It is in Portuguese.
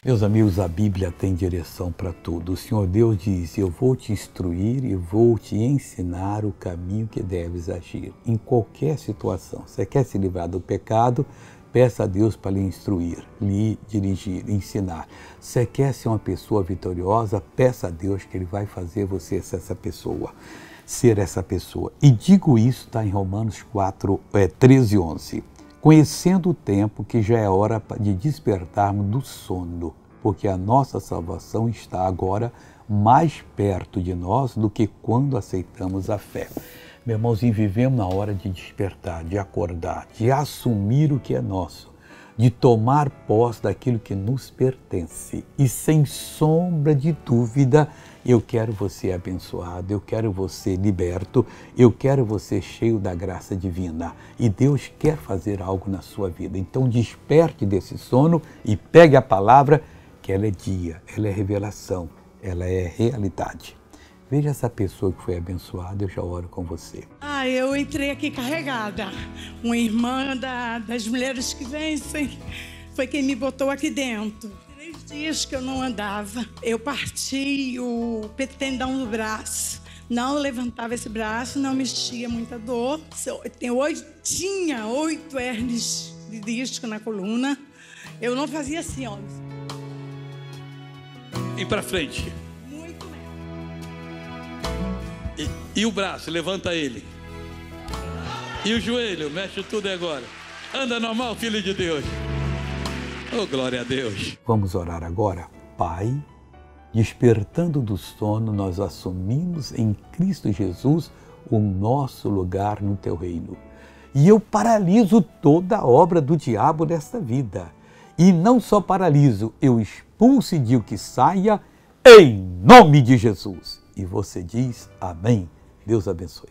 Meus amigos, a Bíblia tem direção para tudo. O Senhor Deus diz: eu vou te instruir e vou te ensinar o caminho que deves agir. Em qualquer situação, você quer se livrar do pecado, peça a Deus para lhe instruir, lhe dirigir, ensinar. Você quer ser uma pessoa vitoriosa, peça a Deus que Ele vai fazer você ser essa pessoa. E digo isso, está em Romanos 13:11. Conhecendo o tempo que já é hora de despertarmos do sono, porque a nossa salvação está agora mais perto de nós do que quando aceitamos a fé. Meu irmãozinho, vivemos na hora de despertar, de acordar, de assumir o que é nosso, de tomar posse daquilo que nos pertence. E sem sombra de dúvida, eu quero você abençoado, eu quero você liberto, eu quero você cheio da graça divina. E Deus quer fazer algo na sua vida. Então desperte desse sono e pegue a palavra, que ela é dia, ela é revelação, ela é realidade. Veja essa pessoa que foi abençoada, eu já oro com você. Eu entrei aqui carregada. Uma irmã das mulheres que vencem foi quem me botou aqui dentro. 3 dias que eu não andava. Eu parti o tendão do braço. Não levantava esse braço, não mexia, muita dor. Tinha 8 hérnias de disco na coluna. Eu não fazia assim, ó. E pra frente. E o braço, levanta ele. E o joelho, mexe tudo agora. Anda normal, filho de Deus. Oh, glória a Deus. Vamos orar agora. Pai, despertando do sono, nós assumimos em Cristo Jesus o nosso lugar no Teu reino. E eu paraliso toda a obra do diabo nesta vida. E não só paraliso, eu expulso e digo que saia em nome de Jesus. E você diz amém. Deus abençoe.